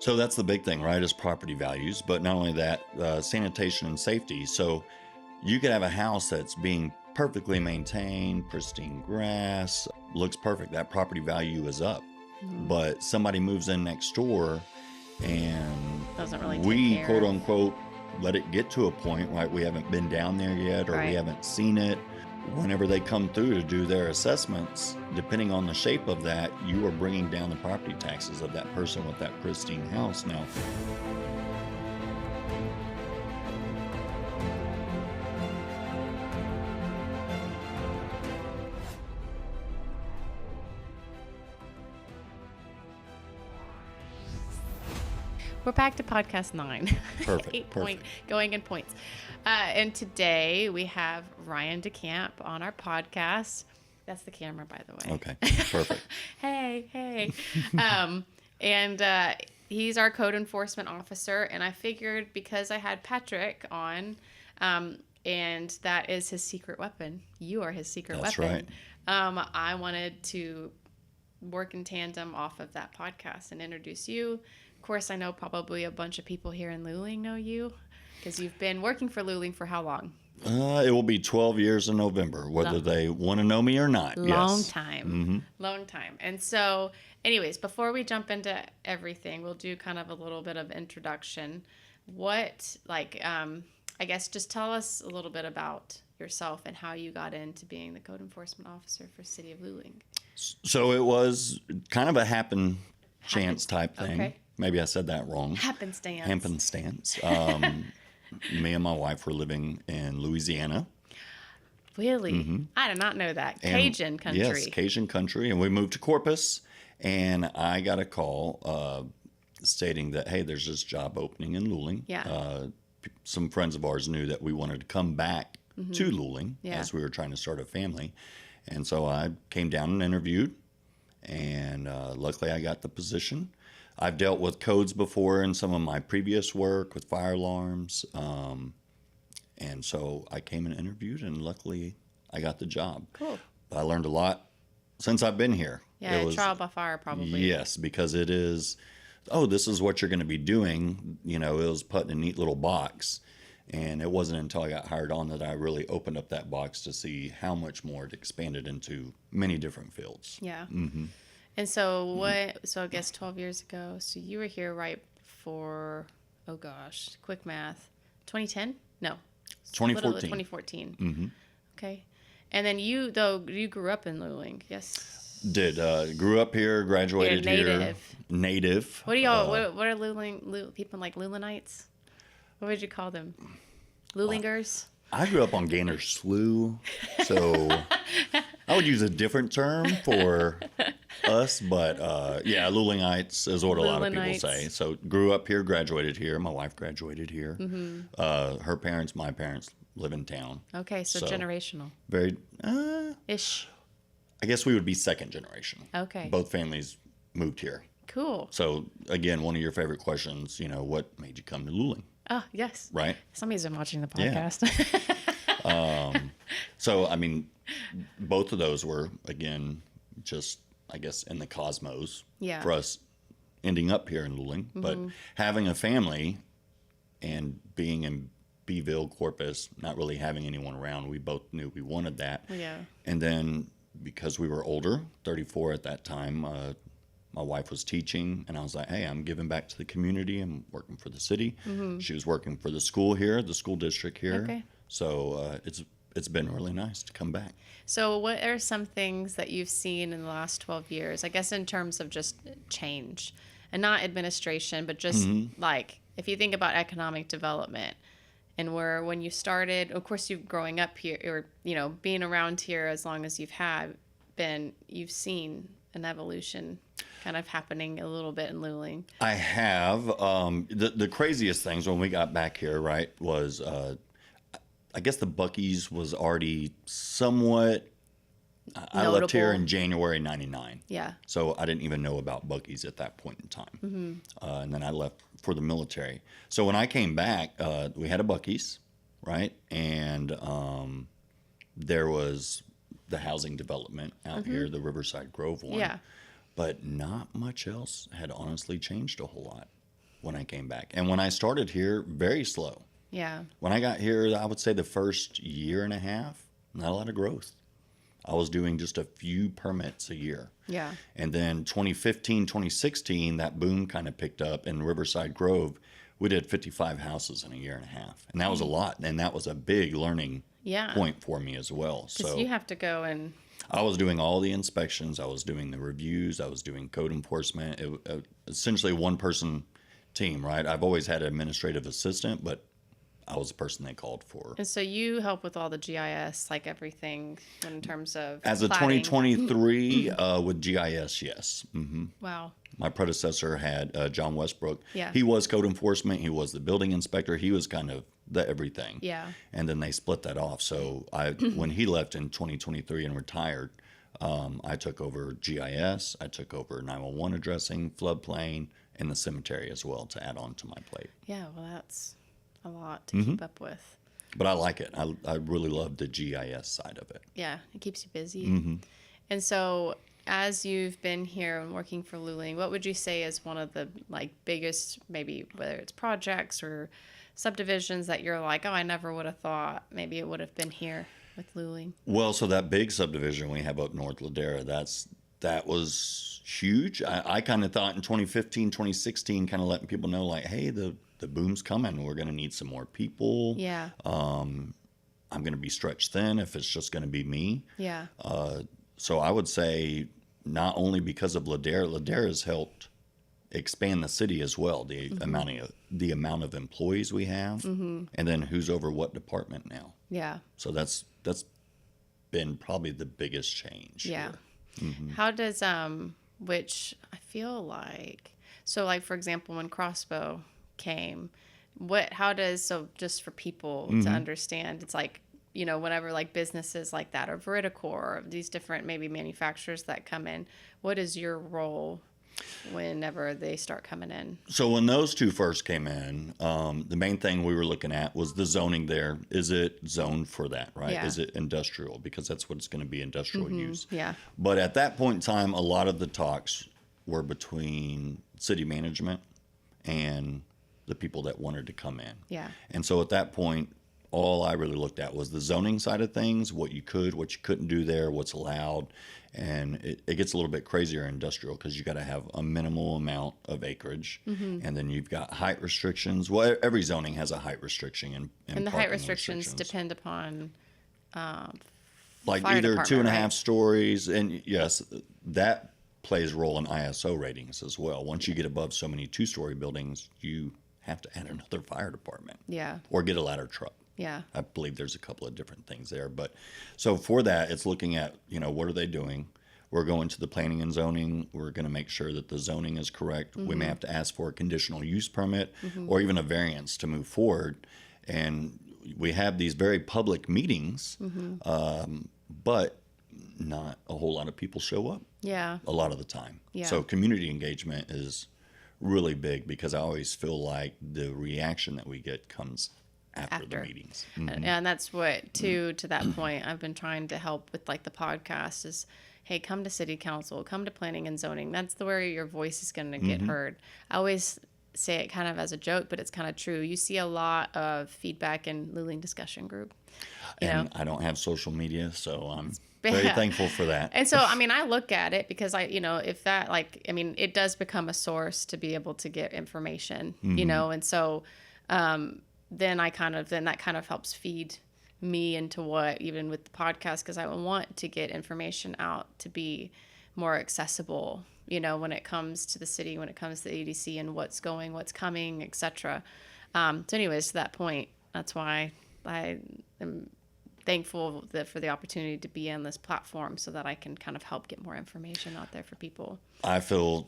So that's the big thing, right, is property values. But not only that, sanitation and safety. So you could have a house that's being perfectly maintained, pristine grass, looks perfect. That property value is up. But somebody moves in next door and Doesn't really we, take care quote of. unquote, let it get to a point, right? We haven't been down there yet, or Right. we haven't seen it. Whenever they come through to do their assessments, depending on the shape of that, you are bringing down the property taxes of that person with that pristine house. Now, We're back to podcast 9. Perfect, Point perfect. going in points. And today we have Ryan DeCamp on our podcast. That's the camera, by the way. okay, perfect. Hey. And he's our code enforcement officer. And I figured because I had Patrick on, and that is his secret weapon. You are his secret That's weapon. I wanted to work in tandem off of that podcast and introduce you. Of course, I know probably a bunch of people here in Luling know you because you've been working for Luling for how long? It will be 12 years in November, whether they want to know me or not. Long Yes. time. Long time. And so, anyways, before we jump into everything, we'll do kind of a little bit of introduction. I guess just tell us a little bit about yourself and how you got into being the code enforcement officer for City of Luling. So it was kind of a chance type thing. Okay. Maybe I said that wrong. Happenstance. Me and my wife were living in Louisiana. Really? I did not know that. Cajun country. Yes, Cajun country. And we moved to Corpus, and I got a call stating that, hey, there's this job opening in Luling. Yeah. Some friends of ours knew that we wanted to come back to Luling Yeah. as we were trying to start a family. And so I came down and interviewed, and luckily I got the position. I've dealt with codes before in some of my previous work with fire alarms. And so I came and interviewed, and luckily I got the job. Cool. I learned a lot since I've been here. Yeah, It was- trial by fire probably. Yes, because it is, oh, this is what you're going to be doing. You know, it was put in a neat little box. And it wasn't until I got hired on that I really opened up that box to see how much more it expanded into many different fields. Yeah. And so so I guess 12 years ago, so you were here right before, oh gosh, quick math, 2010? No. 2014. 2014. Okay. And then you grew up in Luling, yes? Grew up here, graduated You're here. native. Native. What do y'all, what are people like Lulinites? What would you call them? Lulingers? I grew up on Gainer Slough, so I would use a different term for us, but yeah, Lulingites is what a lot of people Lulinites. say. So grew up here, graduated here. My wife graduated here. Her parents, my parents, live in town. Okay, so So- generational. Very, Ish. I guess we would be second generation. Okay. Both families moved here. Cool. So again, one of your favorite questions, what made you come to Luling, Oh, yes. right? Somebody's been watching the Yeah. podcast. So, I mean, both of those were, again, just, I guess, in the cosmos Yeah. for us ending up here in Luling. But having a family and being in Beeville, Corpus, not really having anyone around, we both knew we wanted that. Yeah. And then because we were older, 34 at that time, my wife was teaching, and I was like, hey, I'm giving back to the community. I'm working for the city. She was working for the school here, the school district here. Okay. So it's been really nice to come back. So what are some things that you've seen in the last 12 years, I guess in terms of just change and not administration, but just like if you think about economic development and when you started, of course, you growing up here or, being around here as long as you've seen an evolution kind of happening a little bit in Luling. I have. The craziest things when we got back here, right, was I guess the Buc-ee's was already somewhat. I left here Notable. in January '99. Yeah. So I didn't even know about Buc-ee's at that point in time. And then I left for the military. So when I came back, we had a Buc-ee's, right? And there was the housing development out here, the Riverside Grove one. Yeah. But not much else had honestly changed a whole lot. when I came back. And when I started here, very slow. Yeah. When I got here, I would say the first year and a half, not a lot of growth. I was doing just a few permits a year. Yeah. And then 2015, 2016, that boom kind of picked up in Riverside Grove. We did 55 houses in a year and a half. And that was a lot. And that was a big learning point for me as well. So you have to go and... I was doing all the inspections. I was doing the reviews. I was doing code enforcement. Essentially a one-person team, right? I've always had an administrative assistant, but I was the person they called for. And so you help with all the GIS, like everything in terms of As of platting. 2023, with GIS, yes. Mm-hmm. Wow. My predecessor had John Westbrook. Yeah. He was code enforcement. He was the building inspector. He was kind of the everything. Yeah. And then they split that off. So when he left in 2023 and retired, I took over GIS. I took over 911 addressing, floodplain, and the cemetery as well to add on to my plate. Yeah, well, that's a lot to keep up with. But I like it. I really love the GIS side of it. Yeah, it keeps you busy. And so as you've been here and working for Luling, what would you say is one of the biggest, maybe whether it's projects or subdivisions that you're like, oh, I never would have thought maybe it would have been here with Luling? Well, so that big subdivision we have up north, Ladera, that was huge. I kind of thought in 2015, 2016, kind of letting people know like, hey, the boom's coming. We're going to need some more people. Yeah. I'm going to be stretched thin if it's just going to be me. Yeah. So I would say not only because of Ladera has helped expand the city as well. The amount of employees we have, and then who's over what department now. Yeah. So that's been probably the biggest change. Yeah. Here. How does which I feel like, so like for example when Crossbow came, so just for people to understand, it's like, you know, whenever like businesses like that or Veriticor or these different maybe manufacturers that come in, what is your role whenever they start coming in? So when those two first came in, the main thing we were looking at was the zoning there. Is it zoned for that, right? Yeah. Is it industrial? Because that's what it's going to be, industrial use. Yeah. But at that point in time, a lot of the talks were between city management and the people that wanted to come in. Yeah. And so at that point, all I really looked at was the zoning side of things, what you could, what you couldn't do there, what's allowed. And it gets a little bit crazier industrial because you got to have a minimal amount of acreage. And then you've got height restrictions. Well, every zoning has a height restriction. And the height restrictions depend upon like fire either 2.5 right? stories. And yes, that plays a role in ISO ratings as well. Once you get above so many 2-story buildings, you have to add another fire department. Yeah. Or get a ladder truck. Yeah. I believe there's a couple of different things there. But so for that, it's looking at, you know, what are they doing? We're going to the planning and zoning. We're going to make sure that the zoning is correct. We may have to ask for a conditional use permit or even a variance to move forward. And we have these very public meetings, but not a whole lot of people show up. Yeah. A lot of the time. Yeah. So community engagement is really big because I always feel like the reaction that we get comes after the meetings. And that's what, to that point, I've been trying to help with like the podcast is, hey, come to city council, come to planning and zoning. That's where your voice is going to get heard. I always say it kind of as a joke, but it's kind of true. You see a lot of feedback in Luling discussion group. You know? I don't have social media, so I'm very thankful for that. And so, I mean, I look at it because if that, like, I mean, it does become a source to be able to get information, you know, and so, then that kind of helps feed me into what, even with the podcast, because I want to get information out to be more accessible, you know, when it comes to the city, when it comes to the EDC and what's coming, etc. So anyways, to that point, that's why I am thankful for the opportunity to be on this platform so that I can kind of help get more information out there for people. I feel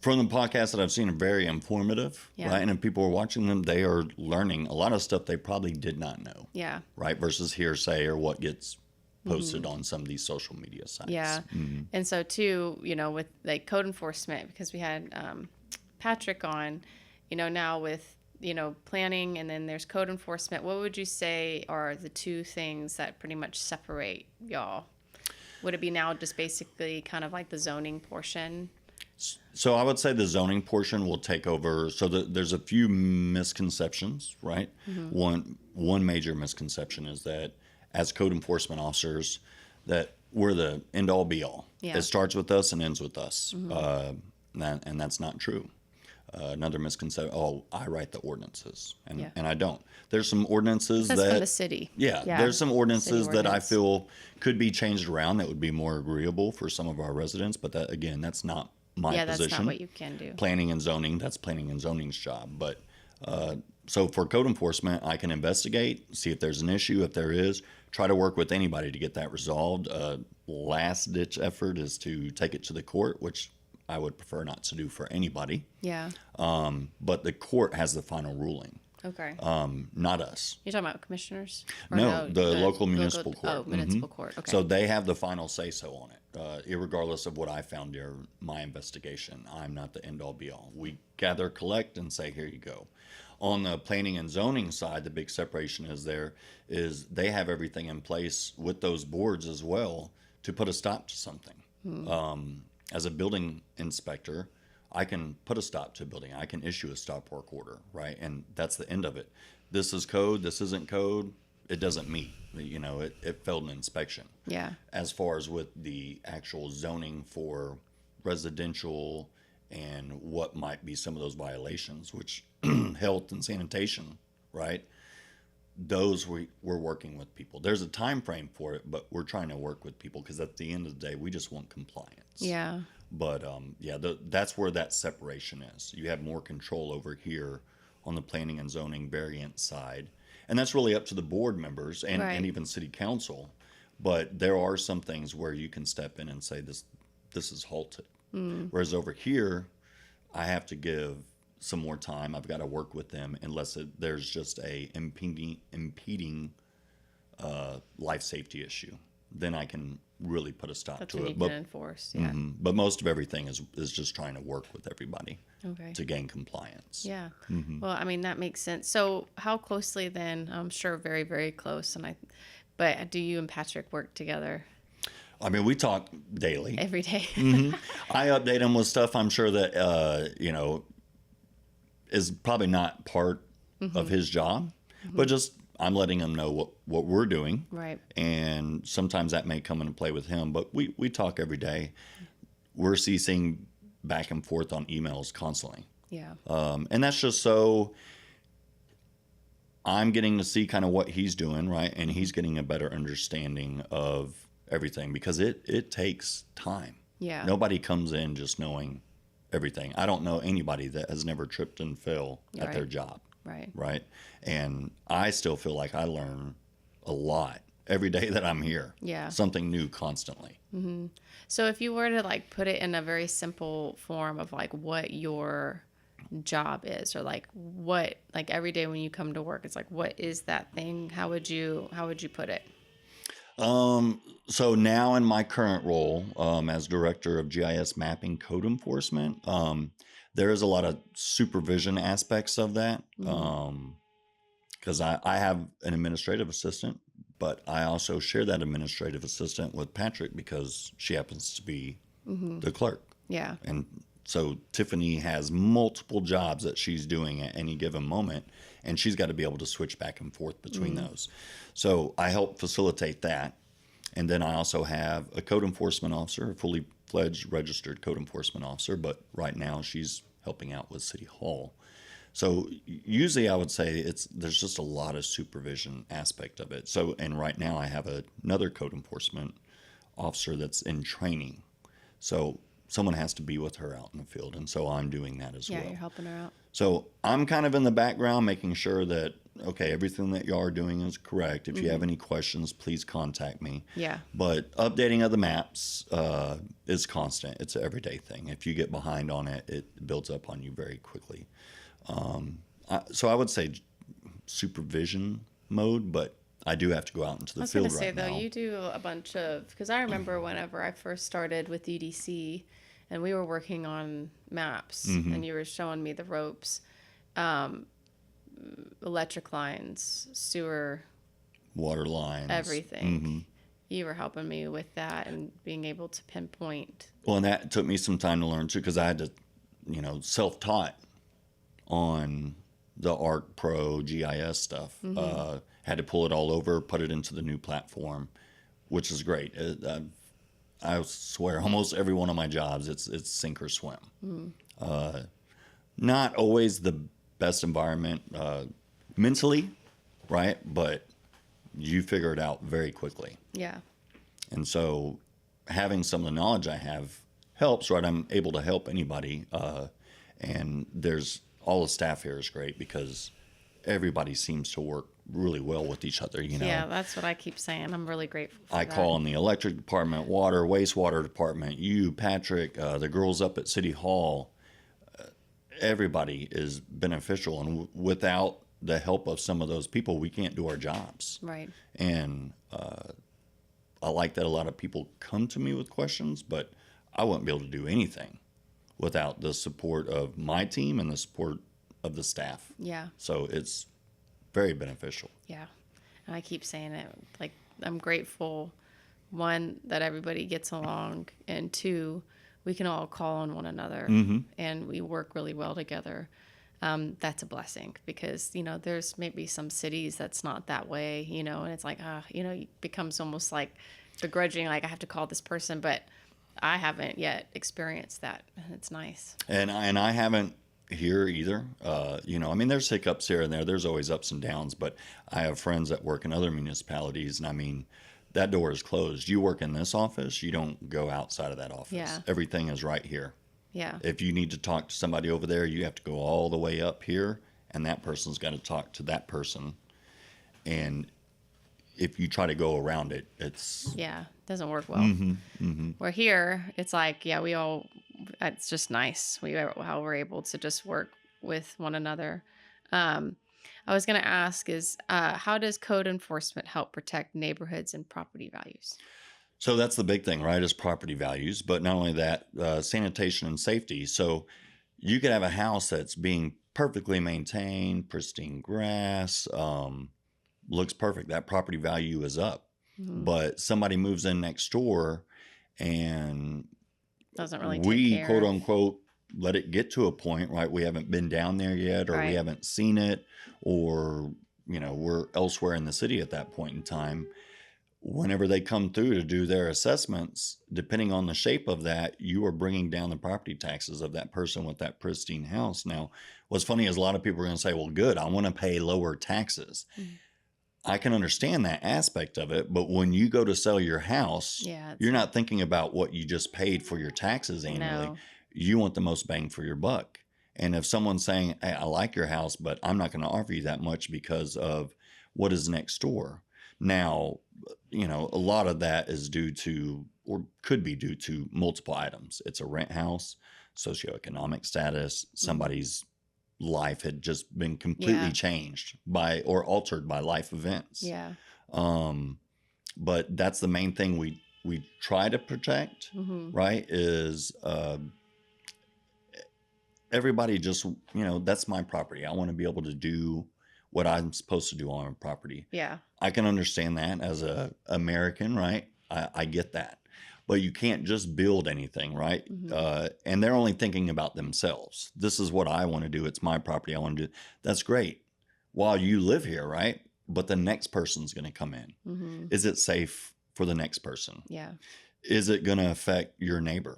from the podcast that I've seen, very informative, right? And if people are watching them, they are learning a lot of stuff they probably did not know. Yeah. Right? Versus hearsay or what gets posted on some of these social media sites. Yeah. And so too, you know, with like code enforcement, because we had Patrick on, you know, now with, you know, planning and then there's code enforcement, what would you say are the two things that pretty much separate y'all? Would it be now just basically kind of like the zoning portion? So I would say the zoning portion will take over. So there's a few misconceptions, right? One major misconception is that as code enforcement officers, that we're the end all be all. Yeah. It starts with us and ends with us, and that's not true. Another misconception: oh, I write the ordinances, and I don't. There's some ordinances That's that from the city. Yeah, there's some ordinances City that I ordinance. feel could be changed around that would be more agreeable for some of our residents. But that again, that's not my Yeah, position. that's not what you can do. Planning and zoning, that's planning and zoning's job. But so for code enforcement, I can investigate, see if there's an issue. If there is, try to work with anybody to get that resolved. Last ditch effort is to take it to the court, which I would prefer not to do for anybody. Yeah. But the court has the final ruling, Okay. not us. You're talking about commissioners? Or No, the local municipal court. Oh, municipal court. Okay. So they have the final say so on it, irregardless of what I found during my investigation. I'm not the end all be all. We gather, collect, and say, here you go. On the planning and zoning side, the big separation is they have everything in place with those boards as well to put a stop to something. As a building inspector, I can put a stop to a building. I can issue a stop work order, right? And that's the end of it. This is code. This isn't code. It doesn't meet. It failed an inspection. Yeah. As far as with the actual zoning for residential and what might be some of those violations, which health and sanitation, right? Those we're working with people. There's a time frame for it, but we're trying to work with people because at the end of the day, we just want compliance. Yeah. But that's where that separation is. You have more control over here on the planning and zoning variance side, and that's really up to the board members and, Right. and even city council. But there are some things where you can step in and say this is halted. Whereas over here, I have to give some more time. I've got to work with them unless there's just a impeding life safety issue. Then I can really put a stop That's to when it. you can enforce. Yeah. But most of everything is just trying to work with everybody Okay. to gain compliance. Yeah. Well, I mean, that makes sense. So how closely then, I'm sure very, very close. But do you and Patrick work together I mean, we talk daily. every day? I update him with stuff I'm sure that, is probably not part of his job, but just I'm letting him know what we're doing. Right. And sometimes that may come into play with him, but we talk every day. We're CCing back and forth on emails constantly. Yeah. And that's just so I'm getting to see kind of what he's doing, right? And he's getting a better understanding of everything because it takes time. Yeah. Nobody comes in just knowing everything. I don't know anybody that has never tripped and fell at their Right. job, Right. right? And I still feel like I learn a lot every day that I'm here. Yeah. Something new constantly. So if you were to put it in a very simple form of what your job is, or what every day when you come to work, it's what is that thing? How would you put it? So now in my current role, as director of GIS mapping code enforcement, there is a lot of supervision aspects of that. Because I have an administrative assistant, but I also share that administrative assistant with Patrick because she happens to be the clerk. Yeah. And so Tiffany has multiple jobs that she's doing at any given moment, and she's got to be able to switch back and forth between those. So I help facilitate that. And then I also have a code enforcement officer, a fully fledged registered code enforcement officer, but right now she's helping out with City Hall. So usually I would say there's just a lot of supervision aspect of it. So, and right now I have another code enforcement officer that's in training. So someone has to be with her out in the field. And so I'm doing that as Yeah, well. you're helping her out. So I'm kind of in the background making sure that, okay, everything that y'all are doing is correct. If you have any questions, please contact me. Yeah. But updating of the maps is constant. It's an everyday thing. If you get behind on it, it builds up on you very quickly. So I would say supervision mode, but I do have to go out into the field right now. I was going to say, though, you do a bunch of, because I remember whenever I first started with UDC and we were working on maps and you were showing me the ropes, electric lines, sewer, Water lines. everything. you were helping me with that and being able to pinpoint. Well, and that took me some time to learn too, because I had to, self-taught on the Arc Pro GIS stuff. Had to pull it all over, put it into the new platform, which is great. I swear, almost every one of my jobs, it's sink or swim. Not always the best environment mentally, right? But you figure it out very quickly. Yeah. And so having some of the knowledge I have helps, right? I'm able to help anybody. And all the staff here is great because everybody seems to work really well with each other, Yeah, that's what I keep saying. I'm really grateful for I that. call in the electric department, water, wastewater department, you, Patrick, the girls up at City Hall. Everybody is beneficial. And without the help of some of those people, we can't do our jobs. Right. And I like that a lot of people come to me with questions, but I wouldn't be able to do anything without the support of my team and the support of the staff. Yeah. So it's very beneficial. Yeah. And I keep saying it. Like, I'm grateful, one, that everybody gets along, and two, we can all call on one another and we work really well together. That's a blessing because, there's maybe some cities that's not that way, and it's like, it becomes almost like begrudging, like I have to call this person, but I haven't yet experienced that. And it's nice. And I haven't here either. There's hiccups here and there. There's always ups and downs, but I have friends that work in other municipalities, and that door is closed. You work in this office, you don't go outside of that office. Yeah. Everything is right here. Yeah. If you need to talk to somebody over there, you have to go all the way up here, and that person's got to talk to that person. And if you try to go around it, it doesn't work well. Where here, it's like, it's just nice. How we're able to just work with one another. I was going to ask is, how does code enforcement help protect neighborhoods and property values? So that's the big thing, right, is property values. But not only that, sanitation and safety. So you could have a house that's being perfectly maintained, pristine grass, looks perfect. That property value is up. But somebody moves in next door and doesn't really we, take care quote of. unquote, let it get to a point, right? We haven't been down there yet, or Right. we haven't seen it, or, we're elsewhere in the city at that point in time. Whenever they come through to do their assessments, depending on the shape of that, you are bringing down the property taxes of that person with that pristine house. Now, what's funny is a lot of people are going to say, well, good, I want to pay lower taxes. I can understand that aspect of it, but when you go to sell your house, you're not thinking about what you just paid for your taxes annually. No. You want the most bang for your buck. And if someone's saying, hey, I like your house, but I'm not going to offer you that much because of what is next door. Now, a lot of that is due to, or could be due to, multiple items. It's a rent house, socioeconomic status, somebody's life had just been completely changed by or altered by life events. Yeah. But that's the main thing we try to protect, right? Is everybody just, that's my property. I want to be able to do what I'm supposed to do on my property. Yeah. I can understand that as a American, right? I get that. But you can't just build anything, right? And they're only thinking about themselves. This is what I want to do. It's my property. I want to do. That's great. While you live here, right? But the next person's going to come in. Is it safe for the next person? Yeah. Is it going to affect your neighbor?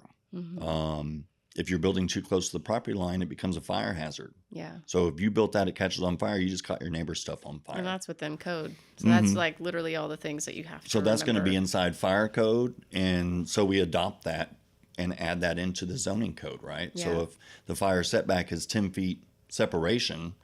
If you're building too close to the property line, it becomes a fire hazard. Yeah. So if you built that, it catches on fire, you just caught your neighbor's stuff on fire. And that's within code. So that's like literally all the things that you have to So that's going to be remember. inside fire code. And so we adopt that and add that into the zoning code, right? Yeah. So if the fire setback is 10 feet separation,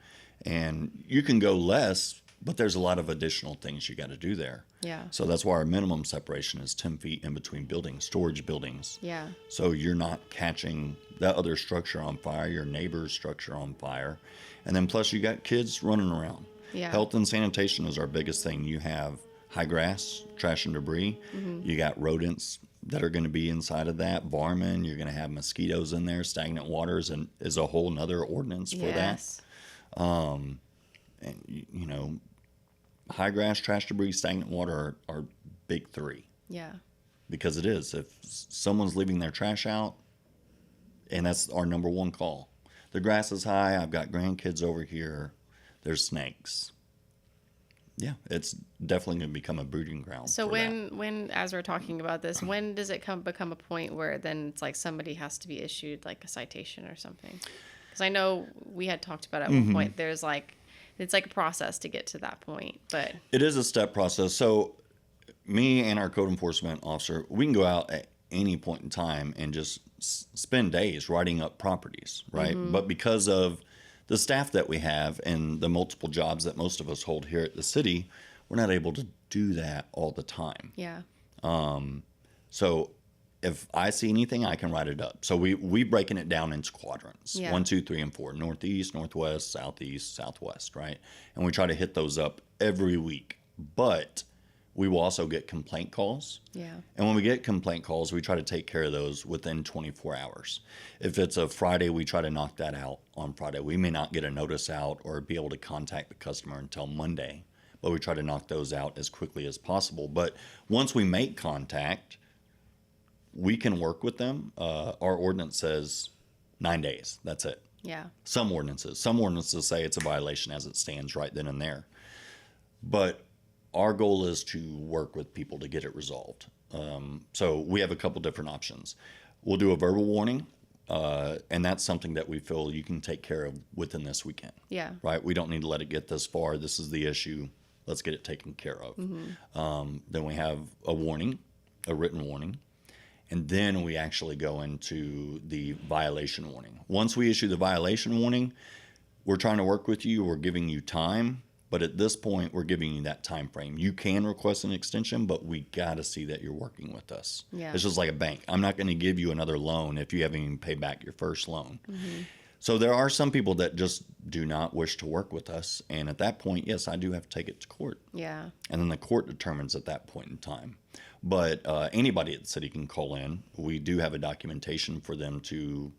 and you can go less, but there's a lot of additional things you got to do there. Yeah. So that's why our minimum separation is 10 feet in between buildings, storage buildings. Yeah. So you're not catching that other structure on fire, your neighbor's structure on fire. And then plus you got kids running around. Yeah. Health and sanitation is our biggest thing. You have high grass, trash and debris. You got rodents that are going to be inside of that. Varmin, you're going to have mosquitoes in there. Stagnant waters and is a whole nother ordinance for Yes. that. And high grass, trash, debris, stagnant water are big three. Yeah. Because it is. If someone's leaving their trash out, and that's our number one call. The grass is high. I've got grandkids over here. There's snakes. Yeah, it's definitely going to become a breeding ground. So for that. when as we're talking about this, when does it become a point where then it's like somebody has to be issued like a citation or something? Because I know we had talked about at one point. There's like it's like a process to get to that point, but It is a step process. So me and our code enforcement officer, we can go out at any point in time and just spend days writing up properties, right? But because of the staff that we have and the multiple jobs that most of us hold here at the city, we're not able to do that all the time. yeah, So if I see anything, I can write it up. So we breaking it down into quadrants: Yeah. 1, 2, 3, and 4. Northeast, northwest, southeast, southwest, right? And we try to hit those up every week. But we will also get complaint calls. yeah, And when we get complaint calls, we try to take care of those within 24 hours. If it's a Friday, we try to knock that out on Friday. We may not get a notice out or be able to contact the customer until Monday, but we try to knock those out as quickly as possible. But once we make contact, we can work with them. Our ordinance says 9 days. That's it. yeah, Some ordinances say it's a violation as it stands right then and there. But our goal is to work with people to get it resolved. So we have a couple different options. We'll do a verbal warning, and that's something that we feel you can take care of within this weekend. yeah, Right? We don't need to let it get this far. This is the issue. Let's get it taken care of. Then we have a warning, a written warning. And then we actually go into the violation warning. Once we issue the violation warning, we're trying to work with you. We're giving you time. But at this point, we're giving you that time frame. You can request an extension, but we got to see that you're working with us. Yeah. It's just like a bank. I'm not going to give you another loan if you haven't even paid back your first loan. So there are some people that just do not wish to work with us. And at that point, yes, I do have to take it to court. yeah, And then the court determines at that point in time. But anybody at the city can call in. We do have a documentation for them to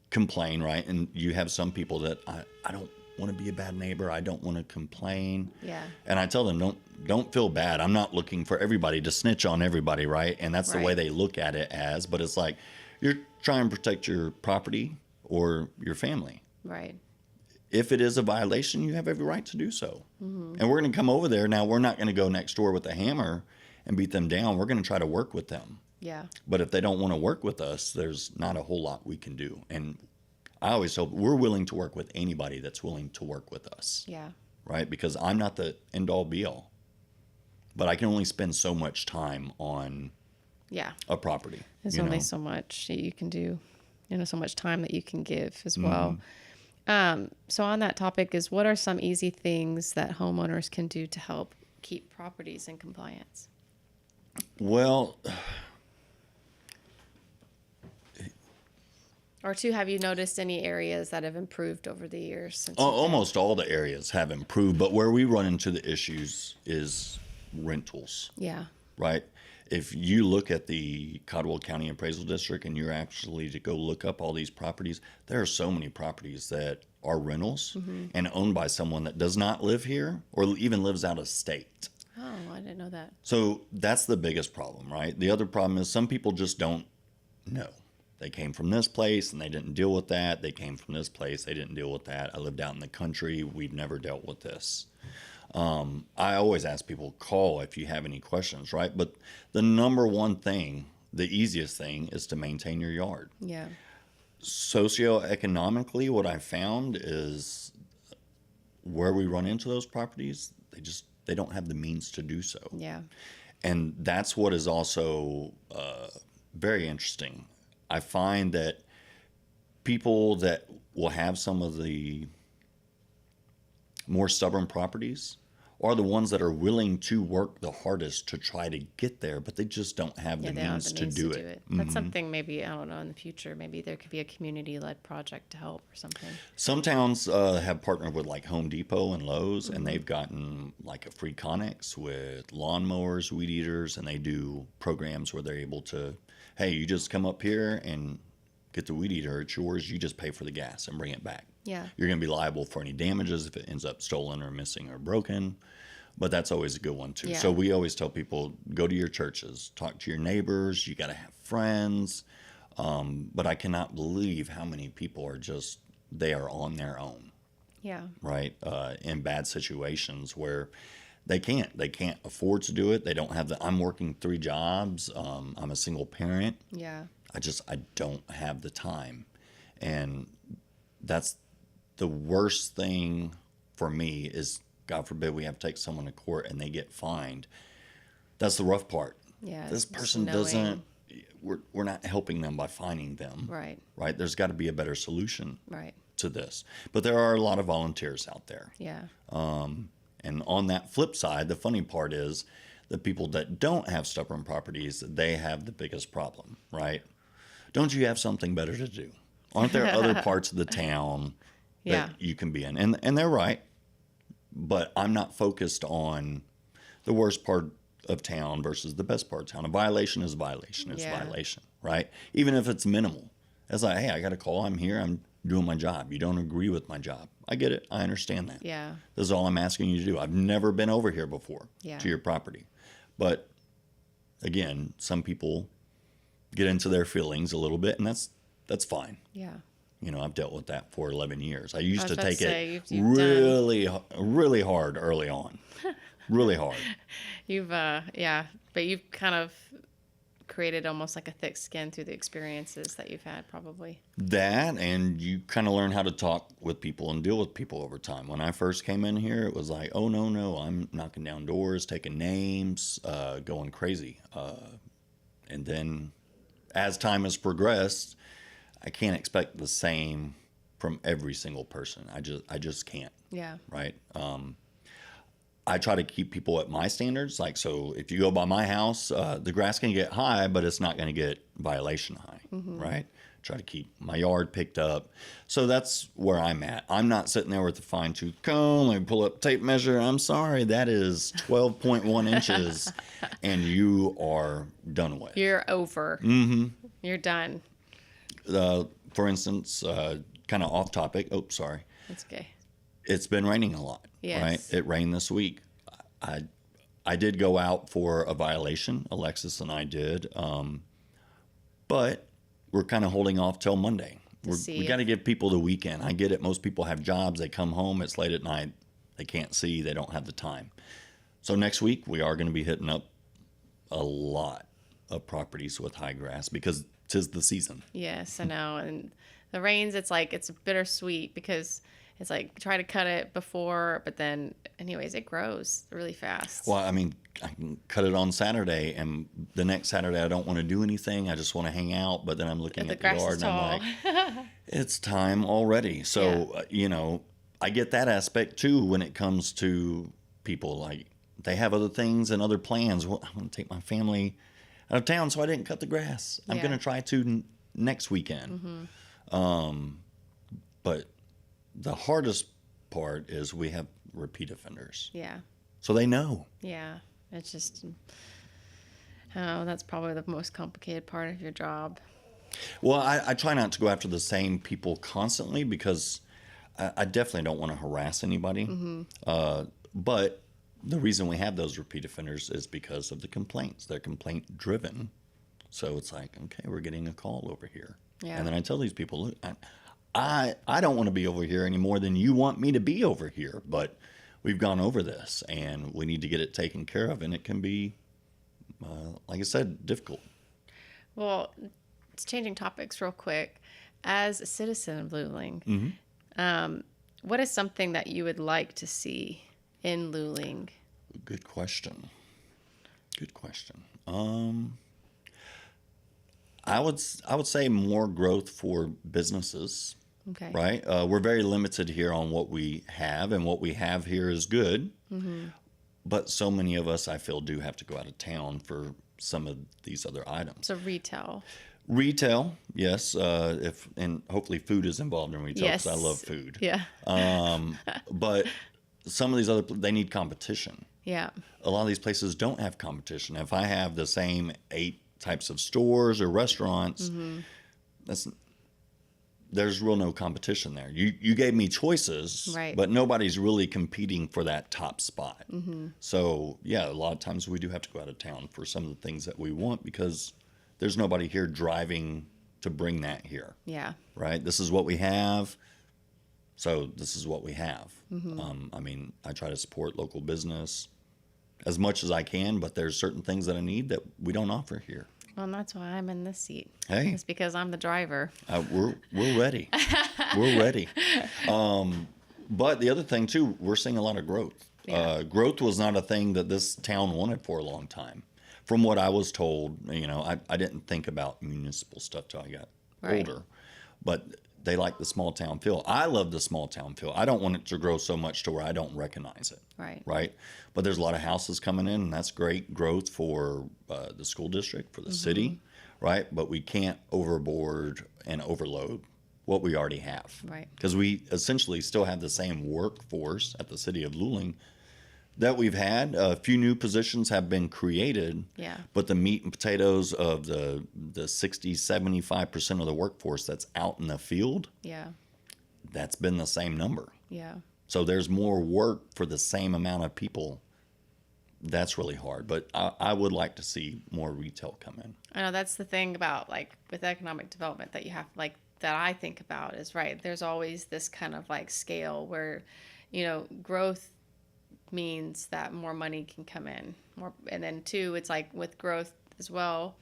complain, right? And you have some people that I don't want to be a bad neighbor. I don't want to complain. yeah, And I tell them, don't feel bad. I'm not looking for everybody to snitch on everybody, right? And that's the way Right. they look at it as. But it's like you're trying to protect your property or your family. right, If it is a violation, you have every right to do so. And we're going to come over there. Now, we're not going to go next door with a hammer and beat them down. We're going to try to work with them. yeah, But if they don't want to work with us, there's not a whole lot we can do. And I always hope we're willing to work with anybody that's willing to work with us, yeah, right? Because I'm not the end-all be-all. But I can only spend so much time on yeah. a property. There's you only know? so much that you can do, so much time that you can give as well. So on that topic is what are some easy things that homeowners can do to help keep properties in compliance? Well, Or two, have you noticed any areas that have improved over the years? Since almost all the areas have improved, but where we run into the issues is rentals. Yeah, Right? If you look at the Caldwell County Appraisal District and you're actually to go look up all these properties, there are so many properties that are rentals and owned by someone that does not live here or even lives out of state. oh, I didn't know that. So that's the biggest problem, right? The other problem is some people just don't know. They came from this place and they didn't deal with that. They came from this place, they didn't deal with that. I lived out in the country, we've never dealt with this. I always ask people, call if you have any questions, right? But the number one thing, the easiest thing, is to maintain your yard. Yeah, Socioeconomically, what I found is where we run into those properties, they don't have the means to do so. yeah, And that's what is also very interesting. I find that people that will have some of the more stubborn properties are the ones that are willing to work the hardest to try to get there, but they just don't have the they don't have means the to means do it. That's something maybe, I don't know, in the future, maybe there could be a community-led project to help or something. Some towns have partnered with like Home Depot and Lowe's, and they've gotten like a free Connex with lawnmowers, weed eaters, and they do programs where they're able to, hey, you just come up here and get the weed eater. It's yours. You just pay for the gas and bring it back. Yeah, You're going to be liable for any damages if it ends up stolen or missing or broken. but that's always a good one too. Yeah. So we always tell people, go to your churches, talk to your neighbors. You got to have friends. But I cannot believe how many people are just, they are on their own, Yeah. right? In bad situations where they can't afford to do it. They don't have I'm working 3 jobs. I'm a single parent. Yeah. I don't have the time. And that's the worst thing for me is, God forbid, we have to take someone to court and they get fined. That's the rough part. Yeah. This just person knowing- doesn't, we're not helping them by fining them. Right. Right. There's got to be a better solution Right. to this. But there are a lot of volunteers out there. Yeah. And on that flip side, the funny part is the people that don't have stubborn properties, they have the biggest problem, right? Don't you have something better to do? Aren't there other parts of the town that Yeah. you can be in? And they're right. But I'm not focused on the worst part of town versus the best part of town. A violation is a violation is a Yeah. violation, right? Even if it's minimal. It's like, hey, I got a call. I'm here. I'm doing my job. You don't agree with my job. I get it. I understand that. Yeah. This is all I'm asking you to do. I've never been over here before Yeah. to your property. But again, some people get into their feelings a little bit, and that's fine. Yeah. You know, I've dealt with that for 11 years. I used I was to about to take say, it you've really hard early on. Really hard. You've yeah, but you've kind of created almost like a thick skin through the experiences that you've had, probably. That, and you kind of learn how to talk with people and deal with people over time. When I first came in here, it was like, oh, no, I'm knocking down doors, taking names, going crazy. And then as time has progressed, I can't expect the same from every single person. I just can't, Yeah. right? I try to keep people at my standards. Like, so if you go by my house, the grass can get high, but it's not going to get violation high, right? Try to keep my yard picked up. So that's where I'm at. I'm not sitting there with a fine tooth comb. Let me pull up tape measure. I'm sorry, that is 12.1 inches, and you are done with. You're over. You're done. For instance, kind of off topic. Oh, sorry. That's okay. It's been raining a lot, Yes. right? It rained this week. I did go out for a violation. Alexis and I did. But we're kind of holding off till Monday. We got to give people the weekend. I get it. Most people have jobs. They come home. It's late at night. They can't see. They don't have the time. So next week, we are going to be hitting up a lot of properties with high grass because 'tis the season. Yes, I know. And the rains, it's like, it's bittersweet because it's like try to cut it before, but then anyways, it grows really fast. Well, I mean, I can cut it on Saturday, and the next Saturday I don't want to do anything. I just want to hang out. But then I'm looking at the grass yard is and I'm like, it's time already. So, you know, I get that aspect too when it comes to people. Like, they have other things and other plans. Well, I'm going to take my family out of town, so I didn't cut the grass. I'm Yeah. going to try to next weekend. But the hardest part is we have repeat offenders. Yeah. So they know. Yeah. It's just, oh, that's probably the most complicated part of your job. Well, I try not to go after the same people constantly because I definitely don't want to harass anybody. But the reason we have those repeat offenders is because of the complaints. They're complaint driven. So it's like, okay, we're getting a call over here. Yeah. And then I tell these people, look, I don't want to be over here any more than you want me to be over here. But we've gone over this and we need to get it taken care of. And it can be, like I said, difficult. Well, it's changing topics real quick. As a citizen of Luling, what is something that you would like to see in Luling? Good question. Good question. I would say more growth for businesses. Okay. Right. We're very limited here on what we have, and what we have here is good. But so many of us, I feel, do have to go out of town for some of these other items. So retail. Retail, yes. And hopefully food is involved in retail because Yes. I love food. Yeah. But some of these other, they need competition. Yeah. A lot of these places don't have competition. If I have the same 8 types of stores or restaurants, there's real no competition there. You gave me choices, Right. but nobody's really competing for that top spot. So yeah, a lot of times we do have to go out of town for some of the things that we want because there's nobody here driving to bring that here. Yeah. Right? This is what we have. So this is what we have. I mean, I try to support local business as much as I can, but there's certain things that I need that we don't offer here. Well, and that's why I'm in this seat. Hey. It's because I'm the driver. We're ready. We're ready. But the other thing too, we're seeing a lot of growth. Yeah. Growth was not a thing that this town wanted for a long time. From what I was told, I didn't think about municipal stuff till I got Right. older. But they like the small town feel. I love the small town feel. I don't want it to grow so much to where I don't recognize it. Right. Right. But there's a lot of houses coming in, and that's great growth for the school district, for the city. Right. But we can't overboard and overload what we already have. Right. Because we essentially still have the same workforce at the city of Luling that we've had. A few new positions have been created. Yeah. But the meat and potatoes of the 60, 75% of the workforce that's out in the field, Yeah. that's been the same number. Yeah. So there's more work for the same amount of people. That's really hard. But I would like to see more retail come in. I know that's the thing about like with economic development that you have like that I think about is right. There's always this kind of like scale where, growth means that more money can come in more. And then two, it's like with growth as well,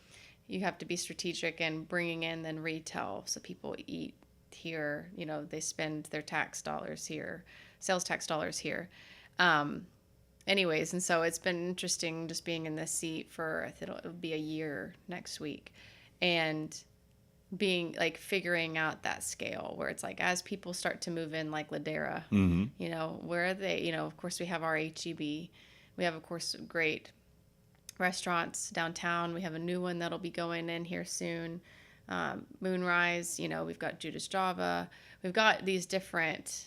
you have to be strategic in bringing in then retail. So people eat here, they spend their tax dollars here, sales tax dollars here. Anyways, and so it's been interesting just being in this seat for, I think it'll be a year next week, and being like figuring out that scale where it's like as people start to move in like Ladera, where are they? Of course we have our HEB. We have, of course, great restaurants downtown. We have a new one that'll be going in here soon. Moonrise, we've got Judas Java. We've got these different,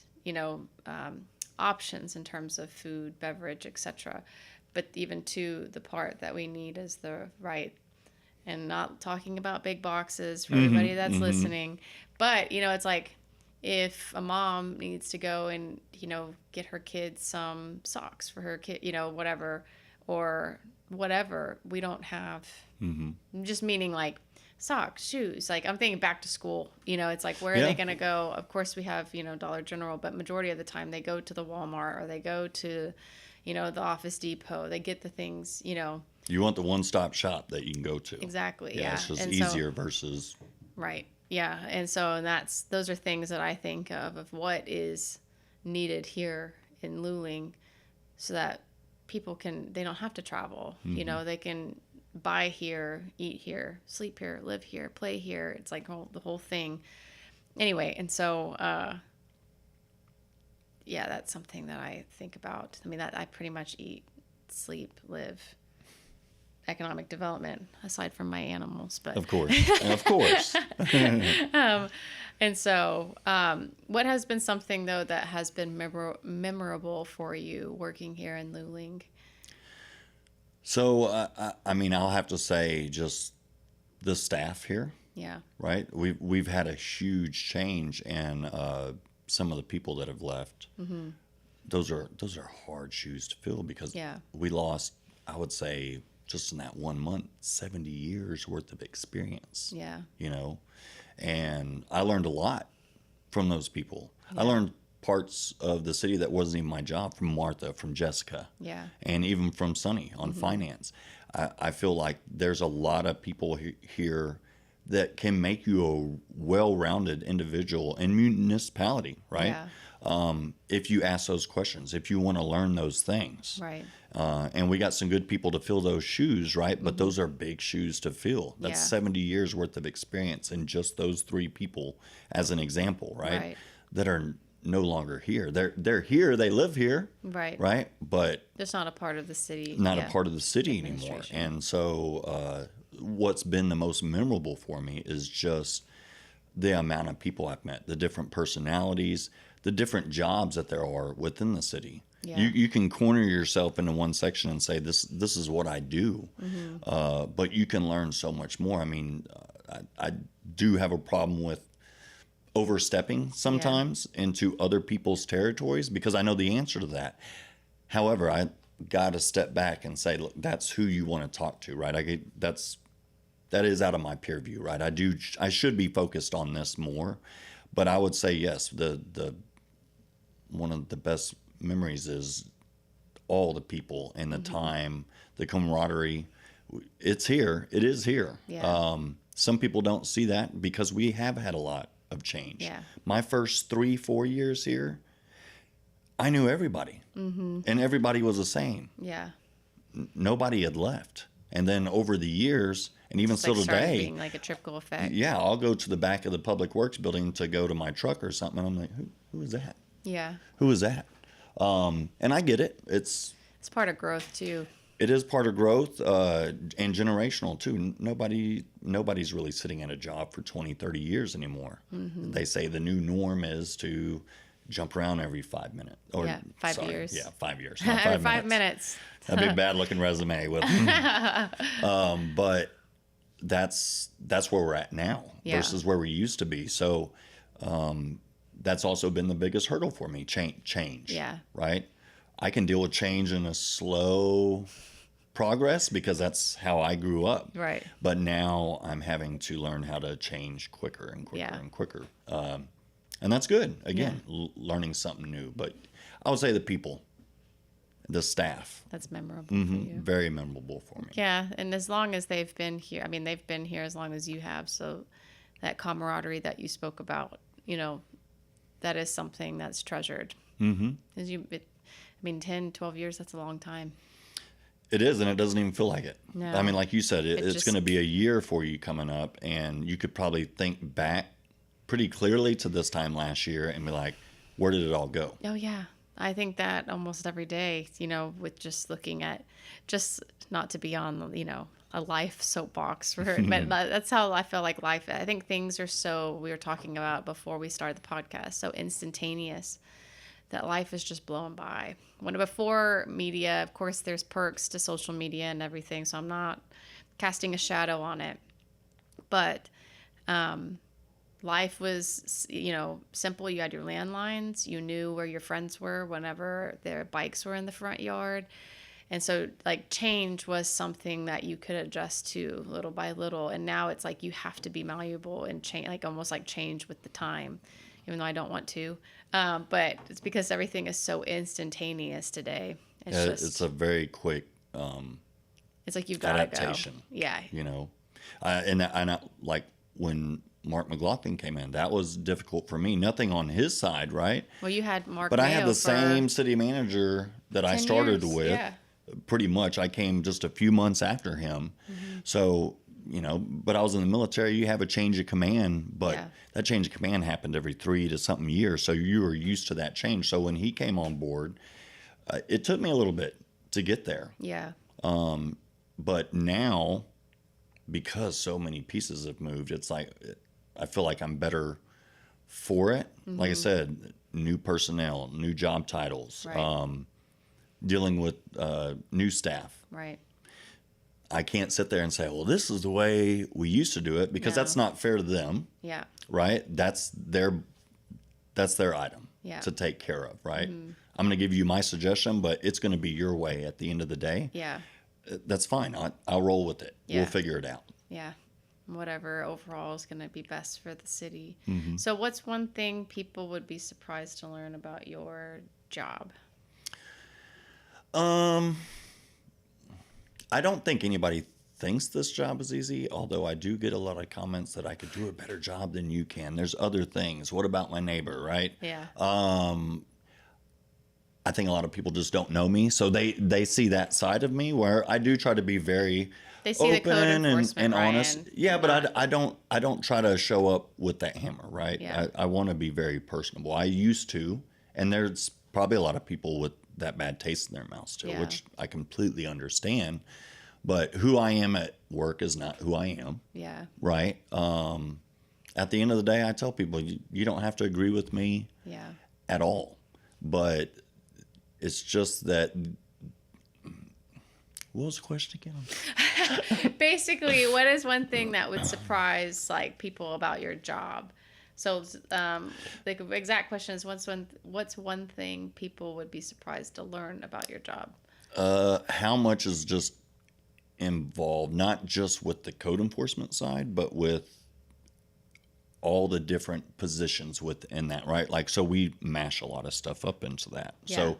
options in terms of food, beverage, etc. But even to the part that we need is the right, and not talking about big boxes for everybody that's listening. But, it's like if a mom needs to go and, get her kids some socks for her kid, whatever, or whatever, we don't have, just meaning like socks, shoes. Like I'm thinking back to school, it's like, where are they going to go? Of course we have, Dollar General, but majority of the time they go to the Walmart or they go to, the Office Depot. They get the things, You want the one-stop shop that you can go to. Exactly. Yeah. It's just and easier versus. Right. Yeah. And so those are things that I think of what is needed here in Luling so that people they don't have to travel. They can buy here, eat here, sleep here, live here, play here. It's like the whole thing. Anyway. And so, yeah, that's something that I think about. I mean, that I pretty much eat, sleep, live, economic development, aside from my animals. But Of course. Of course. And so, what has been something, though, that has been memorable for you working here in Luling? So, I mean, I'll have to say just the staff here, Yeah. right? We've had a huge change, and some of the people that have left, those are hard shoes to fill because Yeah. we lost, I would say, just in that 1 month, 70 years worth of experience. Yeah. And I learned a lot from those people. I learned parts of the city that wasn't even my job from Martha, from Jessica, Yeah. and even from Sunny on finance. I feel like there's a lot of people here that can make you a well-rounded individual in municipality, right? Yeah. If you ask those questions, if you want to learn those things. Right. And we got some good people to fill those shoes, right? But those are big shoes to fill. That's Yeah. 70 years worth of experience in just those three people as an example, right? That are no longer here. They're here, they live here, Right. right? But Just not a part of the city. not Yeah. a part of the city anymore. Administration. And so what's been the most memorable for me is just the amount of people I've met, the different personalities, the different jobs that there are within the city. Yeah. You can corner yourself into one section and say, this is what I do. But you can learn so much more. I mean, I do have a problem with overstepping sometimes into other people's territories because I know the answer to that. However, I got to step back and say, look, that's who you want to talk to, right? That is out of my peer view, right? I should be focused on this more, but I would say yes. The one of the best memories is all the people and the time, the camaraderie. It's here. It is here. Yeah. Some people don't see that because we have had a lot of change. Yeah. My first 3-4 years here, I knew everybody, and everybody was the same. Yeah. Nobody had left. And then over the years, and even still today, being like a trickle effect. yeah, I'll go to the back of the Public Works building to go to my truck or something, and I'm like, who is that? Yeah. Who is that? And I get it. It's part of growth too. It is part of growth and generational too. Nobody's really sitting at a job for 20, 30 years anymore. They say the new norm is to jump around every 5 minutes. Or, 5 years. Yeah, 5 years. Not Not 5 minutes. A big bad looking resume with but that's where we're at now versus where we used to be. So that's also been the biggest hurdle for me, change. Yeah. Right? I can deal with change in a slow progress because that's how I grew up. Right. But now I'm having to learn how to change quicker and quicker and quicker. And that's good. Again, learning something new. But I would say the people, the staff. That's memorable for you. Very memorable for me. Yeah. And as long as they've been here, I mean, they've been here as long as you have. So that camaraderie that you spoke about, that is something that's treasured. Mm-hmm. 10, 12 years, that's a long time. It is, and it doesn't even feel like it. No. I mean, like you said, it's going to be a year for you coming up, and you could probably think back pretty clearly to this time last year and be like, where did it all go? Oh, yeah. I think that almost every day, with just looking at, just not to be on, a life soapbox for it, but that's how I feel like life. I think things are we were talking about before we started the podcast, so instantaneous that life is just blowing by. When before media, of course, there's perks to social media and everything, so I'm not casting a shadow on it. But life was, simple. You had your landlines. You knew where your friends were whenever their bikes were in the front yard. And so, change was something that you could adjust to little by little. And now it's like you have to be malleable and change, almost change with the time, even though I don't want to. But it's because everything is so instantaneous today. It's a very quick it's like you've got to go. Yeah. And like when Mark McLaughlin came in, that was difficult for me. Nothing on his side, right? Well, you had Mark But Mayo I had the same city manager that I started with. Yeah. Pretty much. I came just a few months after him. So, but I was in the military. You have a change of command, but that change of command happened every 3 to something years. So you were used to that change. So when he came on board, it took me a little bit to get there. Yeah. But now, because so many pieces have moved, it's like I feel like I'm better for it. Like I said, new personnel, new job titles, Right. Dealing with new staff. Right. I can't sit there and say, well, this is the way we used to do it, because that's not fair to them. Yeah. Right? That's their item to take care of, right? I'm going to give you my suggestion, but it's going to be your way at the end of the day. Yeah. That's fine. I'll roll with it. Yeah. We'll figure it out. Yeah. Whatever overall is going to be best for the city. So what's one thing people would be surprised to learn about your job? I don't think anybody thinks this job is easy, although I do get a lot of comments that I could do a better job than you can. There's other things. What about my neighbor, right? Yeah. I think a lot of people just don't know me, so they see that side of me where I do try to be very They see the code open enforcement, and honest. Ryan. Yeah, but I don't try to show up with that hammer, right? Yeah. I want to be very personable. I used to, and there's probably a lot of people with that bad taste in their mouth still, Yeah. which I completely understand. But who I am at work is not who I am. Yeah. Right? At the end of the day, I tell people, you don't have to agree with me Yeah. at all. But it's just that. What was the question again? Basically, what is one thing that would surprise people about your job? So the exact question is, what's one thing people would be surprised to learn about your job? How much is just involved, not just with the code enforcement side, but with all the different positions within that, right? Like, so we mash a lot of stuff up into that. Yeah. So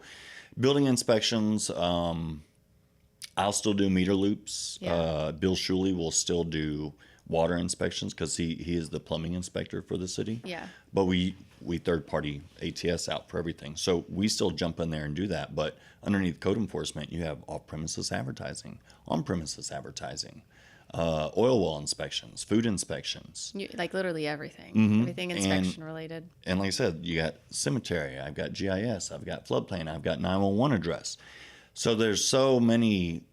building inspections, I'll still do meter loops. Yeah. Bill Shuley will still do water inspections because he is the plumbing inspector for the city. Yeah. But we third party ATS out for everything. So we still jump in there and do that. But underneath code enforcement, you have off premises advertising, on premises advertising, oil well inspections, food inspections. Like literally everything. Mm-hmm. Everything inspection related. And like I said, you got cemetery, I've got GIS, I've got floodplain, I've got 911 address. So there's so many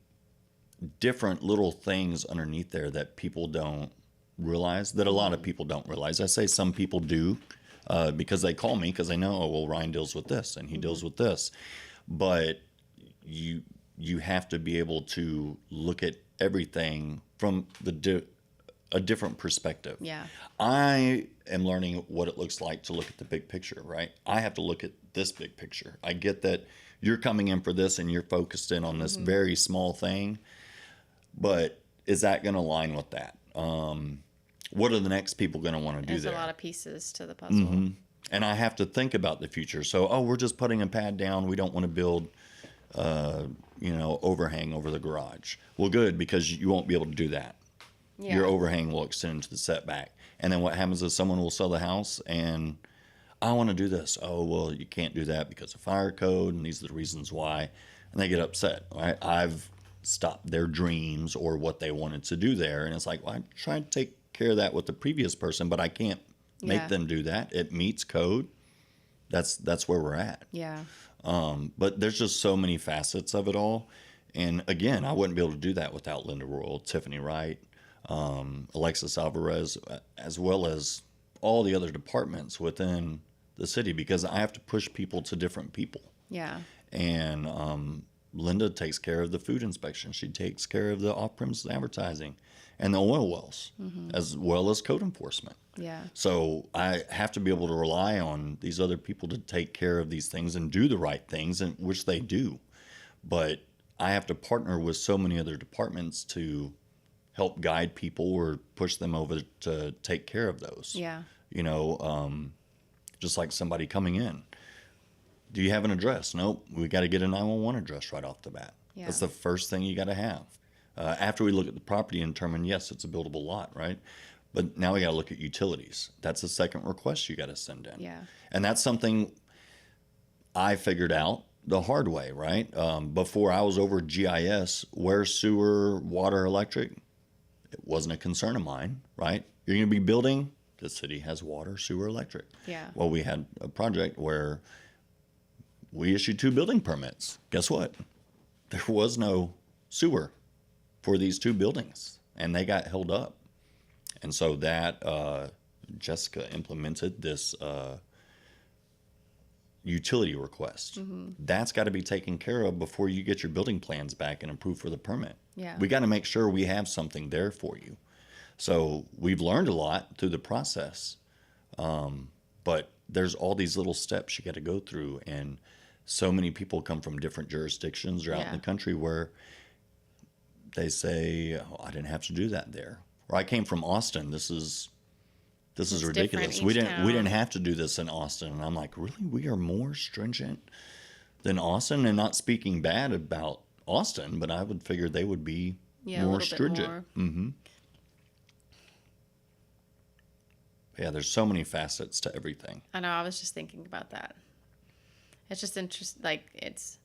different little things underneath there that people don't realize, that a lot of people don't realize. I say some people do because they call me because they know, oh, well, Ryan deals with this and he deals with this. But you have to be able to look at everything from a different perspective. Yeah. I am learning what it looks like to look at the big picture, right? I have to look at this big picture. I get that you're coming in for this and you're focused in on this very small thing, but is that going to align with that? What are the next people going to want to do There's there? a lot of pieces to the puzzle. And I have to think about the future. So, we're just putting a pad down. We don't want to build, overhang over the garage. Well, good, because you won't be able to do that. Yeah. Your overhang will extend into the setback. And then what happens is someone will sell the house and I want to do this. Oh, well, you can't do that because of fire code and these are the reasons why. And they get upset, right? I've stopped their dreams or what they wanted to do there. And it's like, well, I tried to take care of that with the previous person, but I can't make them do that. It meets code. That's where we're at. Yeah. But there's just so many facets of it all. And again, I wouldn't be able to do that without Linda Royal, Tiffany Wright, Alexis Alvarez, as well as all the other departments within the city, because I have to push people to different people. Yeah. And Linda takes care of the food inspection. She takes care of the off-premises advertising and the oil wells, as well as code enforcement. Yeah. So I have to be able to rely on these other people to take care of these things and do the right things, and which they do. But I have to partner with so many other departments to help guide people or push them over to take care of those. Yeah. Just like somebody coming in. Do you have an address? Nope. We got to get a 911 address right off the bat. Yeah. That's the first thing you got to have. After we look at the property and determine, yes, it's a buildable lot, right? But now we got to look at utilities. That's the second request you got to send in. Yeah. And that's something I figured out the hard way, right? Before I was over GIS, where sewer, water, electric, it wasn't a concern of mine, right? You're going to be building, the city has water, sewer, electric. Yeah. Well, we had a project where we issued 2 building permits. Guess what? There was no sewer for these 2 buildings, and they got held up. And so that Jessica implemented this utility request. That's got to be taken care of before you get your building plans back and approved for the permit. Yeah. We got to make sure we have something there for you. So we've learned a lot through the process, but there's all these little steps you got to go through, and so many people come from different jurisdictions or out in the country where they say, oh, I didn't have to do that there. Or I came from Austin. This is ridiculous. We didn't have to do this in Austin. And I'm like, really? We are more stringent than Austin? And not speaking bad about Austin, but I would figure they would be more stringent. Yeah, there's so many facets to everything. I know. I was just thinking about that. It's just interesting. Like it's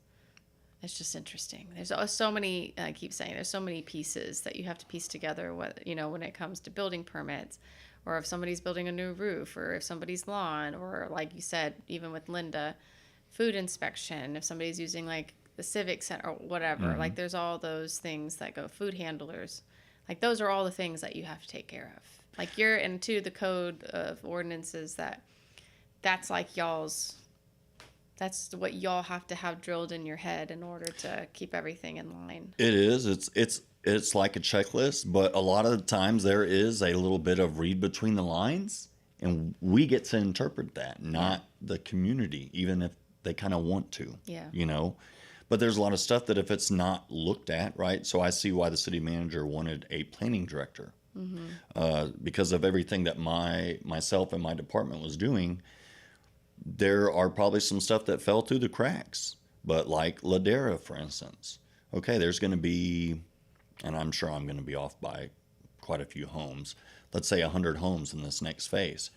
just interesting. There's so many. I keep saying there's so many pieces that you have to piece together. When it comes to building permits, or if somebody's building a new roof, or if somebody's lawn, or like you said, even with Linda, food inspection. If somebody's using like the civic center or whatever, like there's all those things that go. Food handlers, like those are all the things that you have to take care of. Like you're into the code of ordinances that's like y'all's. That's what y'all have to have drilled in your head in order to keep everything in line. It is. It's like a checklist, but a lot of the times there is a little bit of read between the lines, And we get to interpret that, not the community, even if they kind of want to, Yeah. you know. But there's a lot of stuff that if it's not looked at, right? So I see why the city manager wanted a planning director. Because of everything that myself and my department was doing, there are probably some stuff that fell through the cracks. But like Ladera, for instance, okay, there's going to be, and I'm sure I'm going to be off by quite a few homes. Let's say 100 homes in this next phase.